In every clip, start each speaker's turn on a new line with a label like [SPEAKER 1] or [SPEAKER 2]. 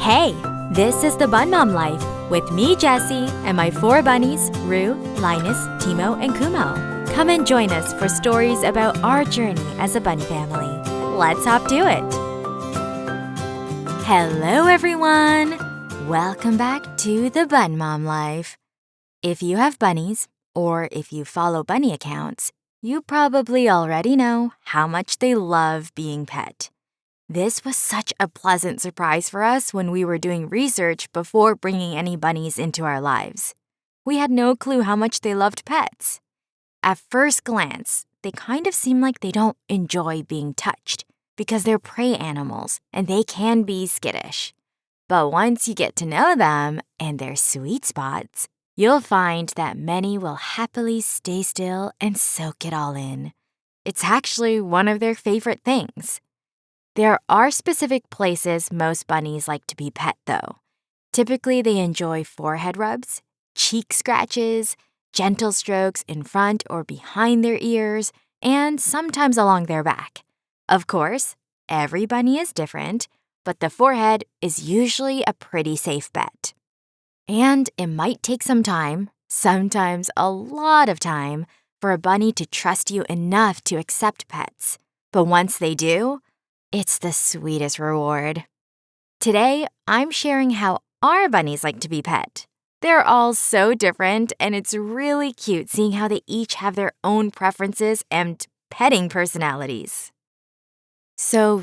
[SPEAKER 1] Hey, this is the Bun Mom Life with me, Jessie, and my 4 bunnies, Rue, Linus, Timo, and Kumo. Come and join us for stories about our journey as a bunny family. Let's hop to it. Hello, everyone. Welcome back to the Bun Mom Life. If you have bunnies, or if you follow bunny accounts, you probably already know how much they love being pet. This was such a pleasant surprise for us when we were doing research before bringing any bunnies into our lives. We had no clue how much they loved pets. At first glance, they kind of seem like they don't enjoy being touched because they're prey animals and they can be skittish. But once you get to know them and their sweet spots, you'll find that many will happily stay still and soak it all in. It's actually one of their favorite things. There are specific places most bunnies like to be pet, though. Typically, they enjoy forehead rubs, cheek scratches, gentle strokes in front or behind their ears, and sometimes along their back. Of course, every bunny is different, but the forehead is usually a pretty safe bet. And it might take some time, sometimes a lot of time, for a bunny to trust you enough to accept pets. But once they do, it's the sweetest reward. Today, I'm sharing how our bunnies like to be pet. They're all so different, and it's really cute seeing how they each have their own preferences and petting personalities. So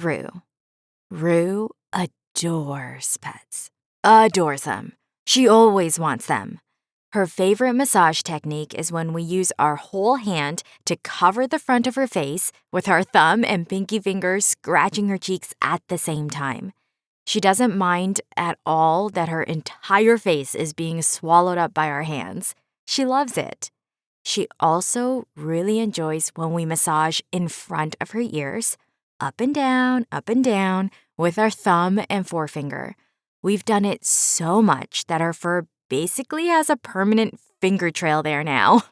[SPEAKER 1] Rue adores pets. Adores them. She always wants them. Her favorite massage technique is when we use our whole hand to cover the front of her face with our thumb and pinky fingers scratching her cheeks at the same time. She doesn't mind at all that her entire face is being swallowed up by our hands. She loves it. She also really enjoys when we massage in front of her ears, up and down, with our thumb and forefinger. We've done it so much that her fur basically has a permanent finger trail there now.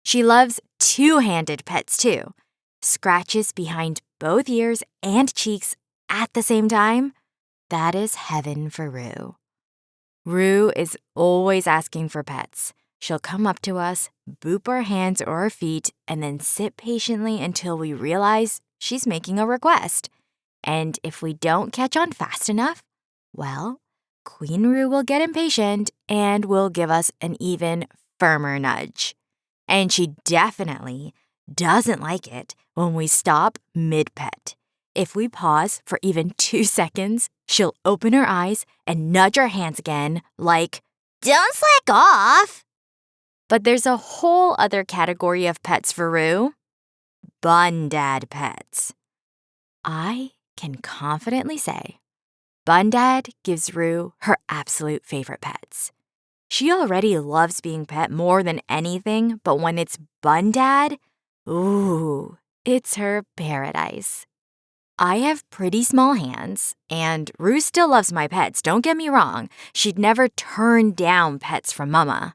[SPEAKER 1] She loves two-handed pets too. Scratches behind both ears and cheeks at the same time. That is heaven for Rue. Rue is always asking for pets. She'll come up to us, boop our hands or our feet, and then sit patiently until we realize she's making a request. And if we don't catch on fast enough, well, Queen Rue will get impatient and will give us an even firmer nudge. And she definitely doesn't like it when we stop mid-pet. If we pause for even 2 seconds, she'll open her eyes and nudge our hands again like, "Don't slack off!" But there's a whole other category of pets for Rue. Bun Dad pets. I can confidently say Bun Dad gives Rue her absolute favorite pets. She already loves being pet more than anything, but when it's Bun Dad, ooh, it's her paradise. I have pretty small hands, and Rue still loves my pets, don't get me wrong. She'd never turn down pets from Mama.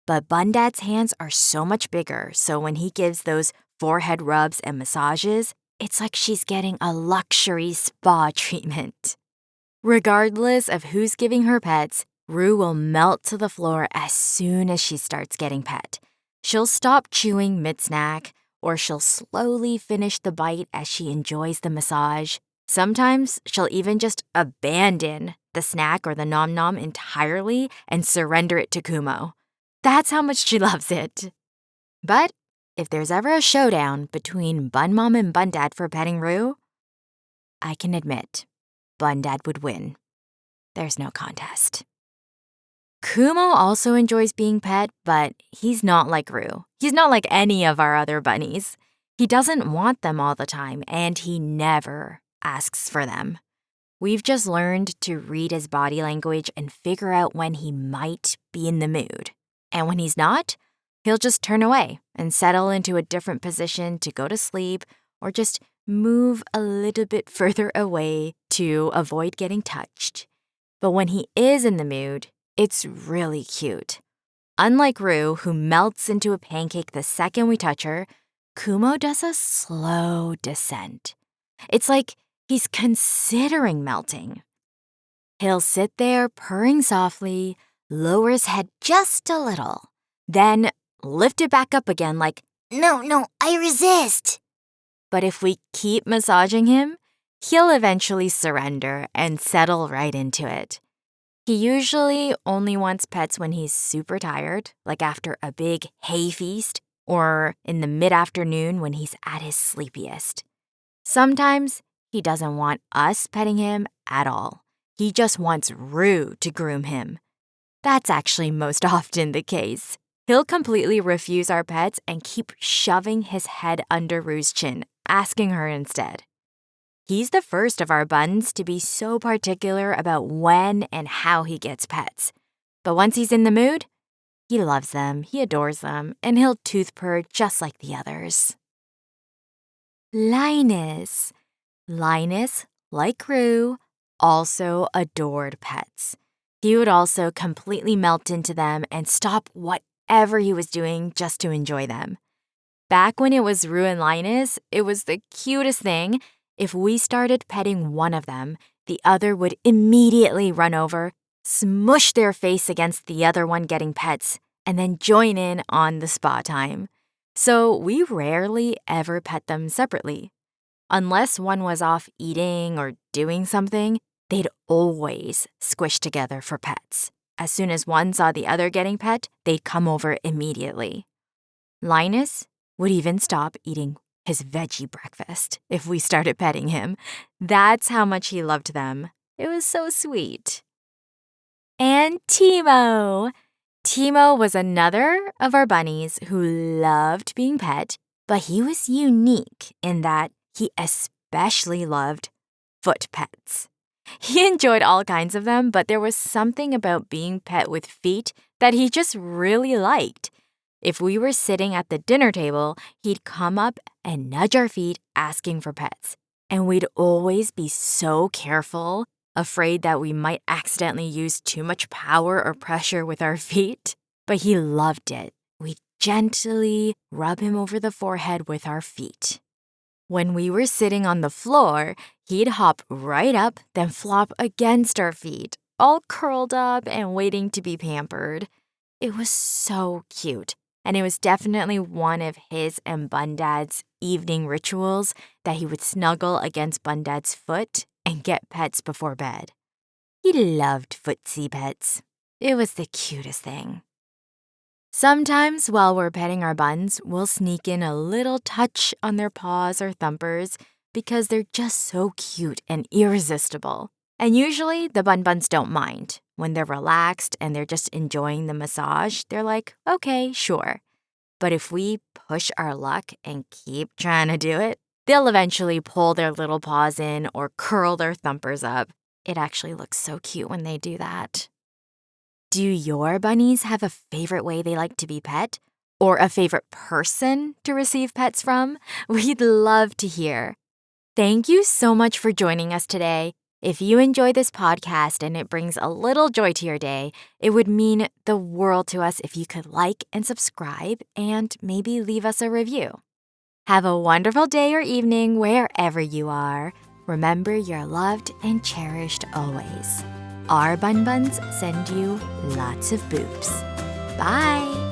[SPEAKER 1] But Bun Dad's hands are so much bigger, so when he gives those forehead rubs and massages, it's like she's getting a luxury spa treatment. Regardless of who's giving her pets, Rue will melt to the floor as soon as she starts getting pet. She'll stop chewing mid-snack, or she'll slowly finish the bite as she enjoys the massage. Sometimes she'll even just abandon the snack or the nom-nom entirely and surrender it to Kumo. That's how much she loves it. But if there's ever a showdown between Bun Mom and Bun Dad for petting Rue, I can admit, Bun Dad would win. There's no contest. Kumo also enjoys being pet, but he's not like Rue. He's not like any of our other bunnies. He doesn't want them all the time, and he never asks for them. We've just learned to read his body language and figure out when he might be in the mood. And when he's not, he'll just turn away and settle into a different position to go to sleep or just move a little bit further away to avoid getting touched. But when he is in the mood, it's really cute. Unlike Rue, who melts into a pancake the second we touch her, Kumo does a slow descent. It's like he's considering melting. He'll sit there purring softly, lower his head just a little, then lift it back up again like, no, I resist. But if we keep massaging him, he'll eventually surrender and settle right into it. He usually only wants pets when he's super tired, like after a big hay feast, or in the mid-afternoon when he's at his sleepiest. Sometimes he doesn't want us petting him at all. He just wants Rue to groom him. That's actually most often the case. He'll completely refuse our pets and keep shoving his head under Rue's chin, asking her instead. He's the first of our Buns to be so particular about when and how he gets pets. But once he's in the mood, he loves them, he adores them, and he'll tooth purr just like the others. Linus. Linus, like Rue, also adored pets. He would also completely melt into them and stop whatever he was doing just to enjoy them. Back when it was Rue and Linus, it was the cutest thing. If we started petting one of them, the other would immediately run over, smush their face against the other one getting pets, and then join in on the spa time. So we rarely ever pet them separately. Unless one was off eating or doing something, they'd always squish together for pets. As soon as one saw the other getting pet, they'd come over immediately. Linus would even stop eating his veggie breakfast if we started petting him. That's how much he loved them. It was so sweet. And Timo. Timo was another of our bunnies who loved being pet, but he was unique in that he especially loved foot pets. He enjoyed all kinds of them, but there was something about being pet with feet that he just really liked. If we were sitting at the dinner table, he'd come up and nudge our feet asking for pets. And we'd always be so careful, afraid that we might accidentally use too much power or pressure with our feet. But he loved it. We'd gently rub him over the forehead with our feet. When we were sitting on the floor, he'd hop right up, then flop against our feet, all curled up and waiting to be pampered. It was so cute. And it was definitely one of his and Bundad's evening rituals that he would snuggle against Bundad's foot and get pets before bed. He loved footsie pets. It was the cutest thing. Sometimes while we're petting our Buns, we'll sneak in a little touch on their paws or thumpers because they're just so cute and irresistible. And usually the Buns don't mind. When they're relaxed and they're just enjoying the massage, they're like, okay, sure. But if we push our luck and keep trying to do it, they'll eventually pull their little paws in or curl their thumpers up. It actually looks so cute when they do that. Do your bunnies have a favorite way they like to be pet? Or a favorite person to receive pets from? We'd love to hear. Thank you so much for joining us today. If you enjoy this podcast and it brings a little joy to your day, it would mean the world to us if you could like and subscribe and maybe leave us a review. Have a wonderful day or evening wherever you are. Remember, you're loved and cherished always. Our Buns send you lots of boobs. Bye!